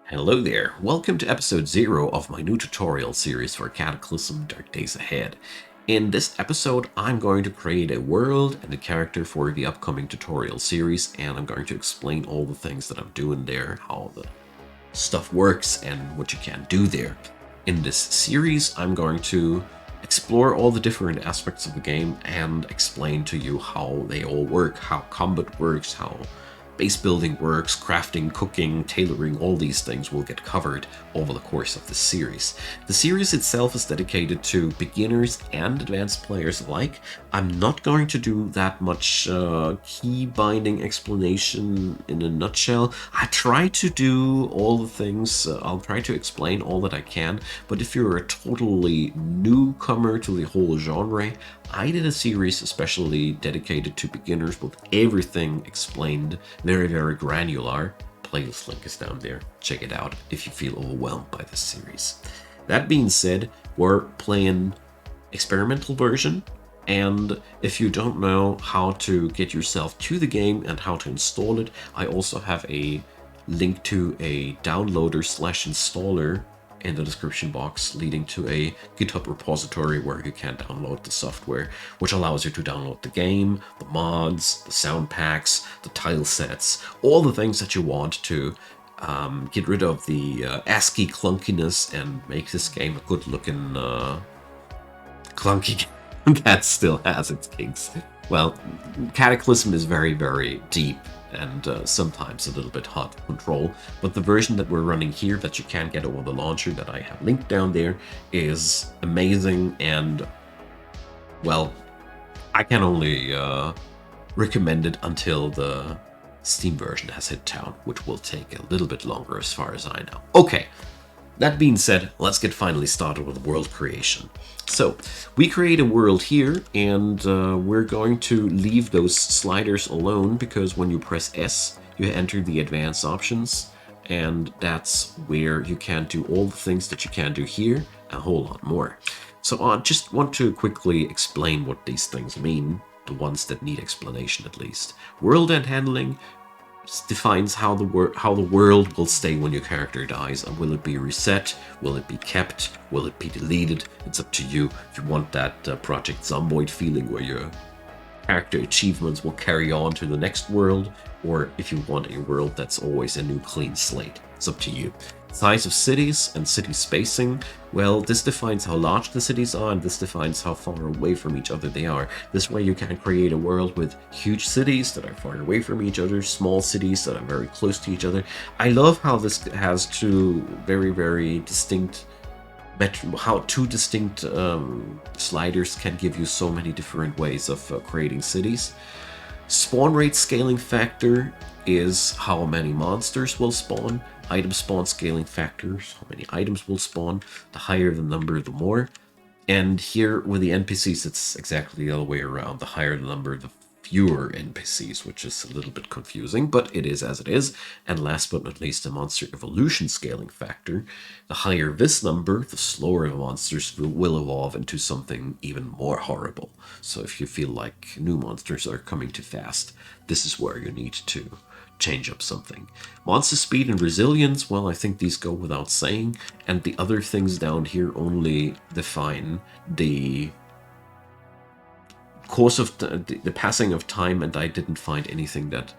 Hello there, welcome to episode 0 of my new tutorial series for Cataclysm Dark Days Ahead. In this episode, I'm going to create a world and a character for the upcoming tutorial series, and I'm going to explain all the things that I'm doing there, how the stuff works, and what you can do there. In this series, I'm going to explore all the different aspects of the game and explain to you how they all work, how combat works, how base building works, crafting, cooking, tailoring, all these things will get covered over the course of the series. The series itself is dedicated to beginners and advanced players alike. I'm not going to do that much key binding explanation in a nutshell. I try to do all the things, I'll try to explain all that I can, but if you're a totally newcomer to the whole genre, I did a series especially dedicated to beginners with everything explained very, very granular. Playlist link is down there. Check it out if you feel overwhelmed by this series. That being said, we're playing experimental version, and if you don't know how to get yourself to the game and how to install it, I also have a link to a downloader/installer in the description box, leading to a GitHub repository where you can download the software, which allows you to download the game, the mods, the sound packs, the tile sets, all the things that you want to get rid of the ASCII clunkiness and make this game a good-looking clunky game that still has its kinks. Well, Cataclysm is very, very deep and sometimes a little bit hard to control, but the version that we're running here that you can get over the launcher that I have linked down there is amazing, and well, I can only recommend it until the Steam version has hit town, which will take a little bit longer as far as I know. Okay, that being said, let's get finally started with world creation. So, we create a world here, and we're going to leave those sliders alone, because when you press S, you enter the advanced options, and that's where you can do all the things that you can do here, and a whole lot more. So I just want to quickly explain what these things mean, the ones that need explanation at least. World end handling defines how the world will stay when your character dies, and will it be reset, will it be kept, will it be deleted? It's up to you. If you want that Project Zomboid feeling where your character achievements will carry on to the next world, or if you want a world that's always a new clean slate, it's up to you. Size of cities and city spacing, well, this defines how large the cities are, and this defines how far away from each other they are. This way you can create a world with huge cities that are far away from each other, small cities that are very close to each other. I love how this has two very, very distinct sliders can give you so many different ways of creating cities. Spawn rate scaling factor is how many monsters will spawn. Item spawn scaling factors, how many items will spawn. The higher the number, the more. And here with the NPCs, it's exactly the other way around. The higher the number, the fewer NPCs, which is a little bit confusing, but it is as it is. And last but not least, the monster evolution scaling factor. The higher this number, the slower the monsters will evolve into something even more horrible. So if you feel like new monsters are coming too fast, this is where you need to change up something. Monster speed and resilience, well, I think these go without saying, and the other things down here only define the course of the passing of time, and I didn't find anything that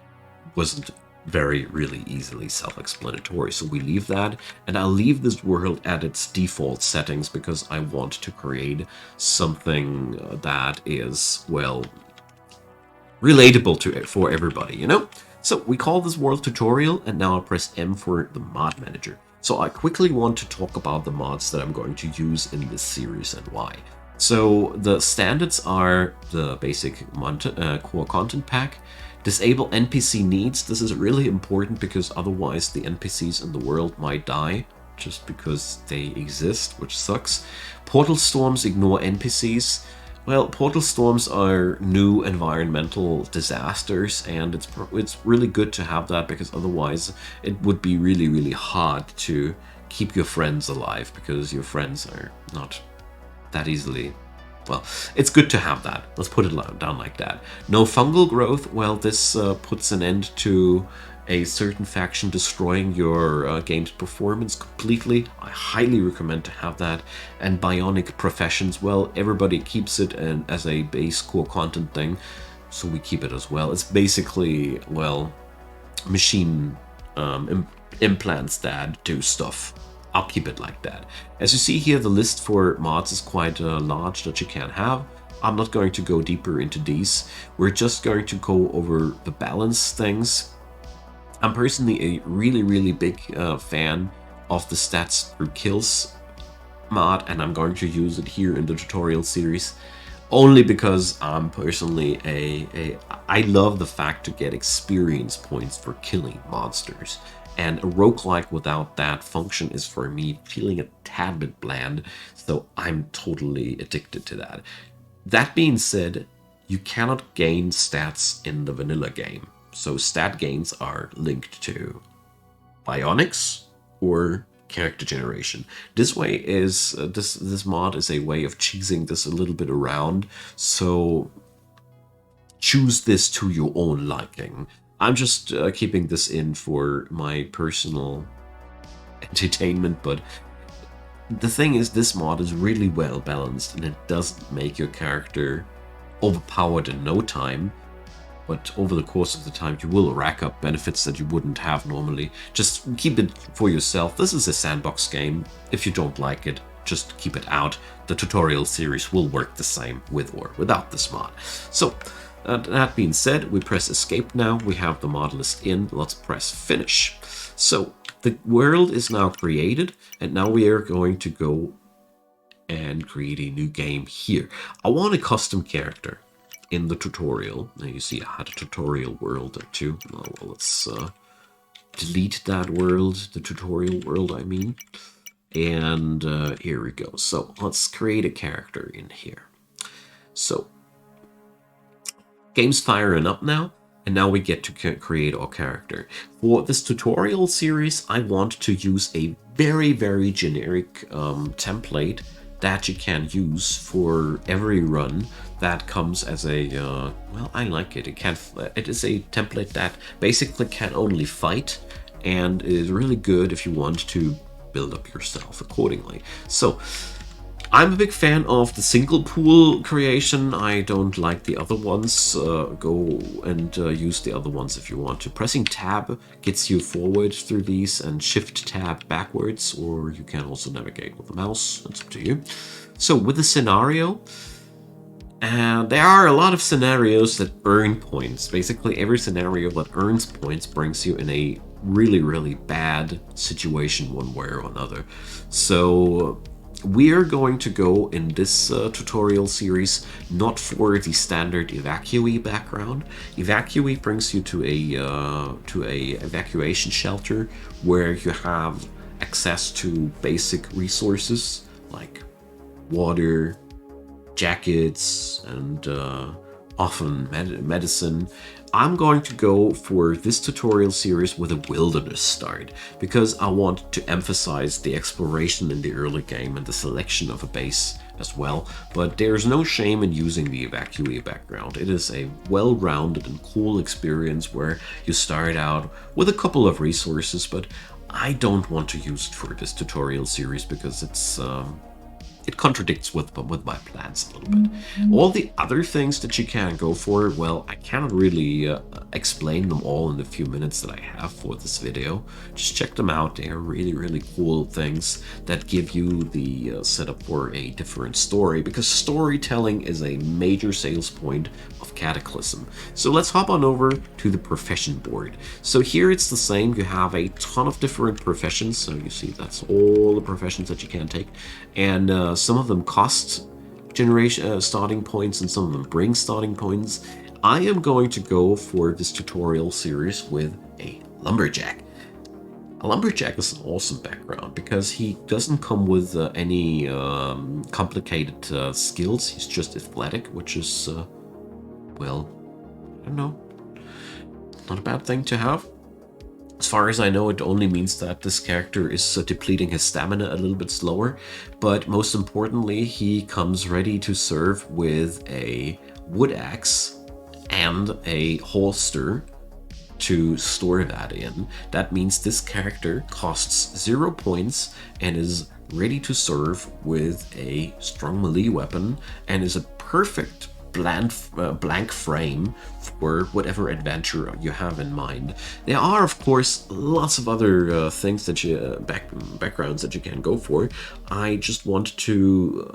wasn't really easily self-explanatory, so we leave that, and I'll leave this world at its default settings because I want to create something that is, well, relatable for everybody, you know? So we call this world tutorial, and now I press M for the mod manager. So I quickly want to talk about the mods that I'm going to use in this series and why. So the standards are the basic core content pack. Disable NPC needs. This is really important because otherwise the NPCs in the world might die just because they exist, which sucks. Portal storms ignore NPCs. Well, portal storms are new environmental disasters, and it's really good to have that, because otherwise it would be really hard to keep your friends alive, because your friends are not that easily. Well, it's good to have that. Let's put it down like that. No fungal growth. Well, this puts an end to a certain faction destroying your game's performance completely, I highly recommend to have that. And bionic professions, well, everybody keeps it and as a base core content thing, so we keep it as well. It's basically, well, machine implants that do stuff. I'll keep it like that. As you see here, the list for mods is quite large that you can have. I'm not going to go deeper into these. We're just going to go over the balance things. I'm personally a really big fan of the stats through kills mod, and I'm going to use it here in the tutorial series only because I'm personally I love the fact to get experience points for killing monsters. And a roguelike without that function is for me feeling a tad bit bland, so I'm totally addicted to that. That being said, you cannot gain stats in the vanilla game. So stat gains are linked to bionics or character generation. This way is this mod is a way of cheesing this a little bit around. So choose this to your own liking. I'm just keeping this in for my personal entertainment, but the thing is, this mod is really well balanced and it doesn't make your character overpowered in no time, but over the course of the time you will rack up benefits that you wouldn't have normally. Just keep it for yourself. This is a sandbox game. If you don't like it, just keep it out. The tutorial series will work the same with or without this mod. So that being said, we press escape now. We have the mod list in. Let's press finish. So the world is now created, and now we are going to go and create a new game here. I want a custom character in the tutorial. Now you see I had a tutorial world there too. Oh, well, let's delete that world, the tutorial world I mean. And here we go. So let's create a character in here. So game's firing up now, and now we get to create our character. For this tutorial series, I want to use a very generic template that you can use for every run that comes as a, well, I like it. It is a template that basically can only fight and is really good if you want to build up yourself accordingly. So I'm a big fan of the single pool creation. I don't like the other ones. Go and use the other ones if you want to. Pressing tab gets you forward through these and shift tab backwards, or you can also navigate with the mouse. That's up to you. So with the scenario, there are a lot of scenarios that earn points. Basically every scenario that earns points brings you in a really bad situation one way or another. So we are going to go in this tutorial series not for the standard evacuee background. Evacuee brings you to a evacuation shelter where you have access to basic resources like water, jackets, and often medicine. I'm going to go for this tutorial series with a wilderness start because I want to emphasize the exploration in the early game and the selection of a base as well. But there's no shame in using the evacuee background. It is a well-rounded and cool experience where you start out with a couple of resources, but I don't want to use it for this tutorial series because it contradicts with my plans a little bit. All the other things that you can go for, well, I cannot really explain them all in the few minutes that I have for this video. Just check them out. They are really cool things that give you the setup for a different story, because storytelling is a major sales point of Cataclysm. So let's hop on over to the profession board. So here it's the same. You have a ton of different professions. So you see that's all the professions that you can take. And some of them cost generation starting points and some of them bring starting points. I am going to go for this tutorial series with a lumberjack. A lumberjack is an awesome background because he doesn't come with any complicated skills. He's just athletic, which is, well, I don't know, not a bad thing to have. As far as I know, it only means that this character is depleting his stamina a little bit slower, but most importantly, he comes ready to serve with a wood axe and a holster to store that in. That means this character costs 0 points and is ready to serve with a strong melee weapon and is a perfect blank frame for whatever adventure you have in mind. There are, of course, lots of other things that you backgrounds that you can go for. I just want to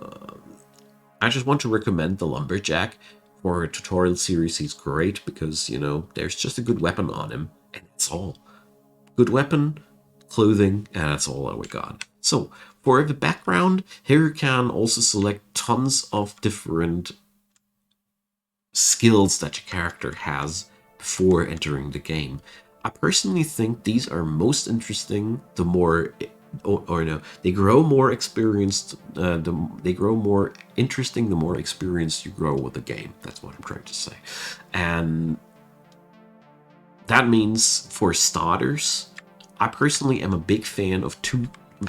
recommend the Lumberjack. For a tutorial series, he's great because, you know, there's just a good weapon on him, and it's all. Good weapon, clothing, and that's all that we got. So, for the background, here you can also select tons of different skills that your character has before entering the game. I personally think these are most interesting the more or no, they grow more experienced. They grow more interesting the more experienced you grow with the game. That's what I'm trying to say, and that means for starters, I personally am a big fan of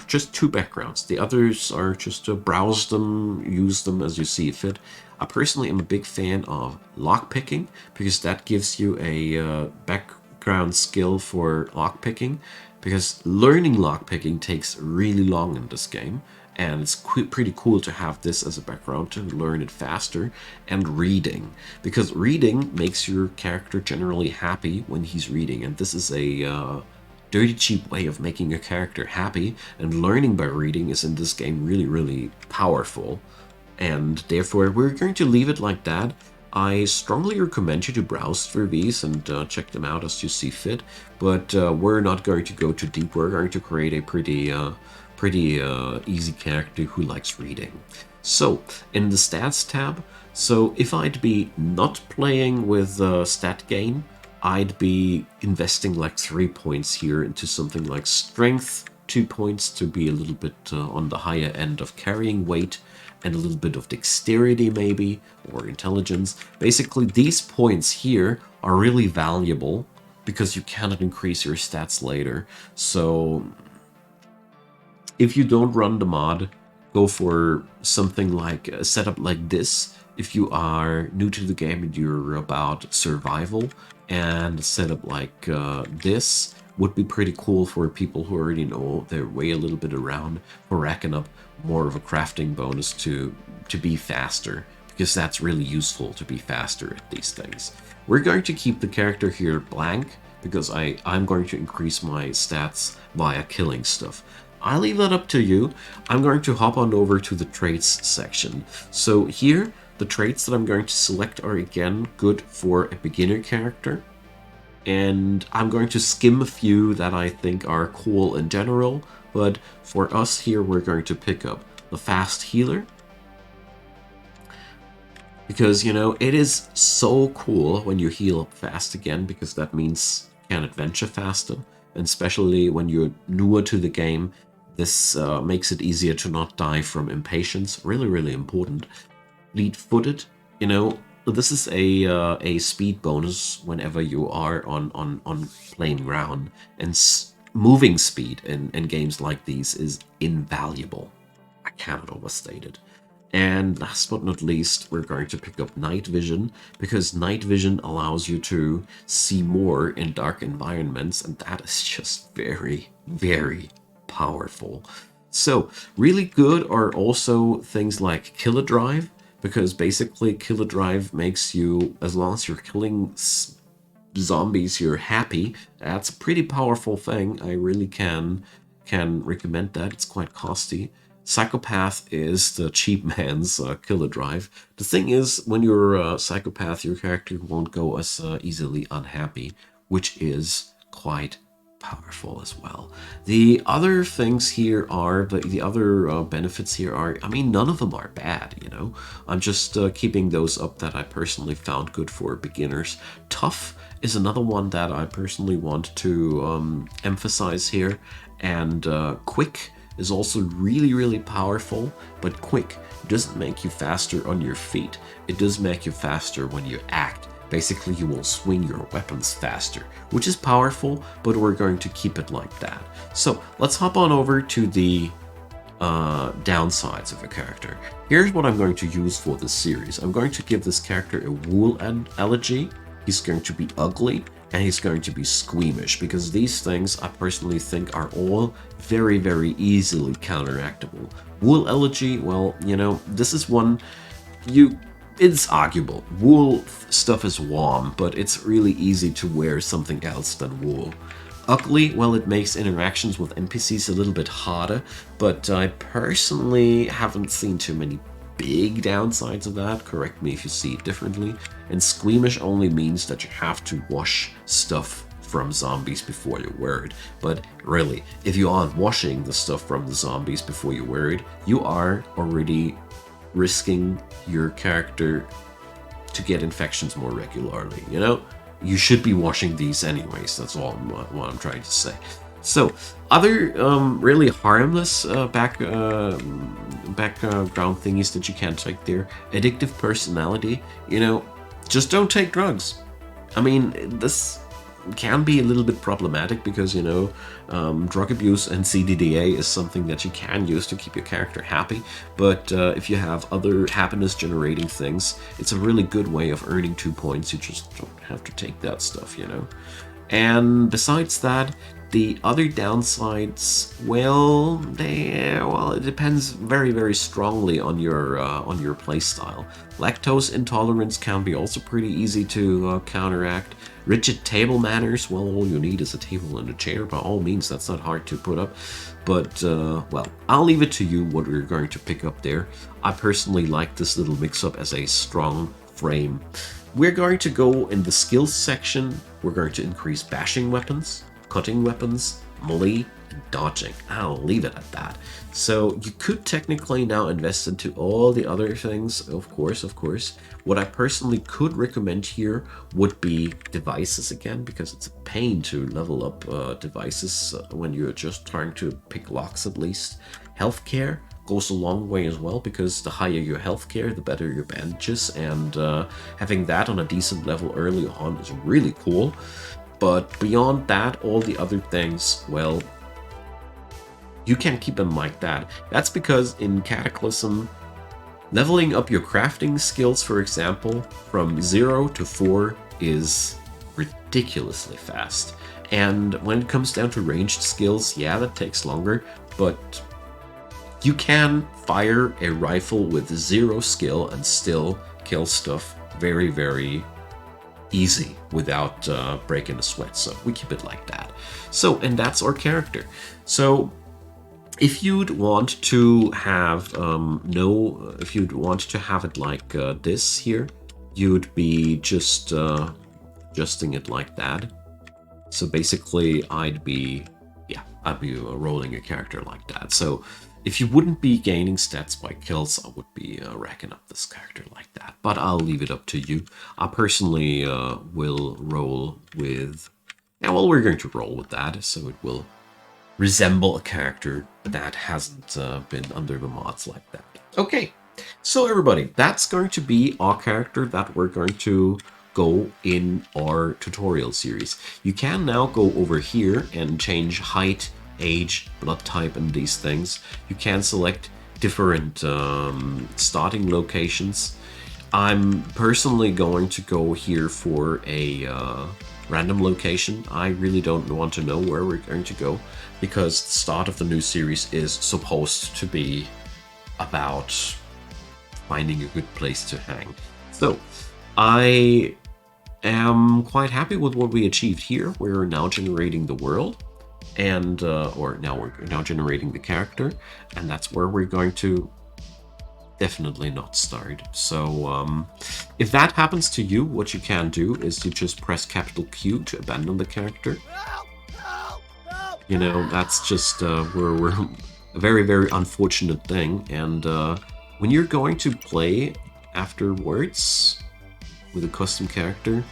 just two backgrounds. The others are just to browse them, use them as you see fit. I personally am a big fan of lockpicking because that gives you a background skill for lockpicking. Because learning lockpicking takes really long in this game, and it's pretty cool to have this as a background to learn it faster. And reading, because reading makes your character generally happy when he's reading, and this is a dirty cheap way of making a character happy, and learning by reading is in this game really, really powerful. And therefore we're going to leave it like that. I strongly recommend you to browse through these and check them out as you see fit, but we're not going to go too deep. We're going to create a pretty easy character who likes reading. So, in the stats tab, so if I'd be not playing with stat gain, I'd be investing like 3 points here into something like strength, 2 points to be a little bit on the higher end of carrying weight, and a little bit of dexterity maybe, or intelligence. Basically, these points here are really valuable because you cannot increase your stats later. So if you don't run the mod, go for something like a setup like this. If you are new to the game and you're about survival, and a setup like this would be pretty cool for people who already know their way a little bit around, for racking up more of a crafting bonus to be faster, because that's really useful to be faster at these things. We're going to keep the character here blank because I'm going to increase my stats via killing stuff. I'll leave that up to you. I'm going to hop on over to the traits section. So here, the traits that I'm going to select are again good for a beginner character. And I'm going to skim a few that I think are cool in general, but for us here, we're going to pick up the fast healer. Because, you know, it is so cool when you heal up fast again, because that means you can adventure faster. And especially when you're newer to the game, this makes it easier to not die from impatience. Really, really important. Fleet-footed, you know, this is a speed bonus whenever you are on plain ground, and moving speed in games like these is invaluable. I cannot overstate it. And last but not least, we're going to pick up night vision, because night vision allows you to see more in dark environments, and that is just very, very powerful. So really good are also things like killer drive, because basically killer drive makes you, as long as you're killing zombies, you're happy. That's a pretty powerful thing. I really can recommend that. It's quite costly. Psychopath is the cheap man's killer drive. The thing is, when you're a psychopath, your character won't go as easily unhappy, which is quite powerful as well. The other things here are, the other benefits here are, I mean, none of them are bad, you know. I'm just keeping those up that I personally found good for beginners. Tough is another one that I personally want to emphasize here, and quick is also really, really powerful, but quick doesn't make you faster on your feet. It does make you faster when you act. Basically, you will swing your weapons faster, which is powerful, but we're going to keep it like that. So let's hop on over to the downsides of a character. Here's what I'm going to use for this series. I'm going to give this character a wool allergy, he's going to be ugly, and he's going to be squeamish, because these things I personally think are all very, very easily counteractable. Wool elegy, well, you know, this is one it's arguable. Wool stuff is warm, but it's really easy to wear something else than wool. Ugly, well, it makes interactions with NPCs a little bit harder, but I personally haven't seen too many big downsides of that. Correct me if you see it differently. And squeamish only means that you have to wash stuff from zombies before you wear it. But really, if you aren't washing the stuff from the zombies before you wear it, you are already risking your character to get infections more regularly, you know? You should be washing these anyways, that's all what I'm trying to say. So, other really harmless background thingies that you can take there. Addictive personality, you know, just don't take drugs. I mean, this can be a little bit problematic because, you know, drug abuse and CDDA is something that you can use to keep your character happy, but if you have other happiness generating things, it's a really good way of earning 2 points. You just don't have to take that stuff, you know. And besides that, the other downsides, well, it depends very, very strongly on your playstyle. Lactose intolerance can be also pretty easy to counteract. Rigid table manners, well, all you need is a table and a chair. By all means, that's not hard to put up. But, well, I'll leave it to you what we're going to pick up there. I personally like this little mix-up as a strong frame. We're going to go in the skills section. We're going to increase bashing weapons, cutting weapons, melee, and dodging. I'll leave it at that. So you could technically now invest into all the other things, of course. What I personally could recommend here would be devices again, because it's a pain to level up devices when you're just trying to pick locks at least. Healthcare goes a long way as well, because the higher your healthcare, the better your bandages, and having that on a decent level early on is really cool. But beyond that, all the other things, well, you can keep them like that. That's because in Cataclysm, leveling up your crafting skills, for example, from 0 to 4 is ridiculously fast. And when it comes down to ranged skills, yeah, that takes longer, but you can fire a rifle with 0 skill and still kill stuff very, very easy without breaking a sweat. So we keep it like that. So, and that's our character. So if you'd want to have if you'd want to have it like this here, you'd be just adjusting it like that. So basically, I'd be rolling a character like that. So if you wouldn't be gaining stats by kills, I would be racking up this character like that. But I'll leave it up to you. I personally will roll with... Yeah, well, we're going to roll with that, so it will resemble a character that hasn't been under the mods like that. Okay, so everybody, that's going to be our character that we're going to go in our tutorial series. You can now go over here and change height, age, blood type, and these things. You can select different starting locations. I'm personally going to go here for a random location. I really don't want to know where we're going to go, because the start of the new series is supposed to be about finding a good place to hang. So I am quite happy with what we achieved here. We're now generating the world, and we're now generating the character, and that's where we're going to definitely not start. So if that happens to you, what you can do is you just press capital Q to abandon the character. You know, that's just we're a very, very unfortunate thing. And when you're going to play afterwards with a custom character,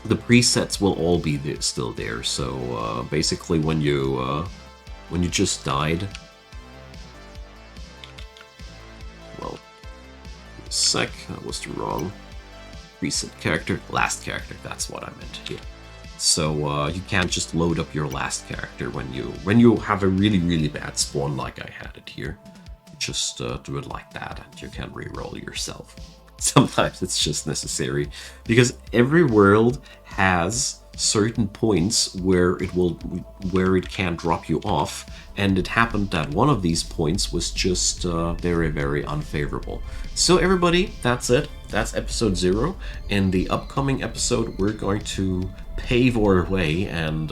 the presets will all be still there. So basically, when you just died, well, a sec, that was the wrong preset character, last character. That's what I meant here. So you can't just load up your last character when you have a really, really bad spawn like I had it here. Just do it like that, and you can re-roll yourself. Sometimes it's just necessary, because every world has certain points where it can drop you off, and it happened that one of these points was just very, very unfavorable. So everybody, that's it. That's episode 0. In the upcoming episode, we're going to pave our way and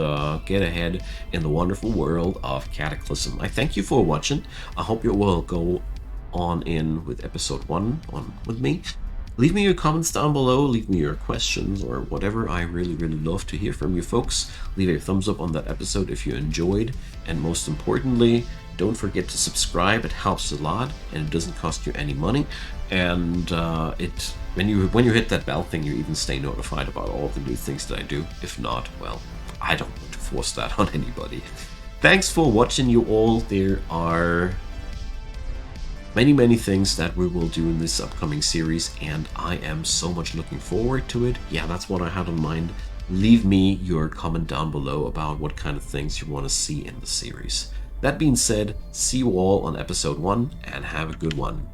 get ahead in the wonderful world of Cataclysm. I thank you for watching. I hope you will go on in with episode 1 on with me. Leave me your comments down below, leave me your questions or whatever. I really, really love to hear from you folks. Leave a thumbs up on that episode if you enjoyed, and most importantly, don't forget to subscribe. It helps a lot and it doesn't cost you any money. And when you hit that bell thing, you even stay notified about all the new things that I do. If not, well, I don't want to force that on anybody. Thanks for watching, you all. There are many things that we will do in this upcoming series, and I am so much looking forward to it. Yeah, that's what I had in mind. Leave me your comment down below about what kind of things you want to see in the series. That being said, see you all on episode 1, and have a good one.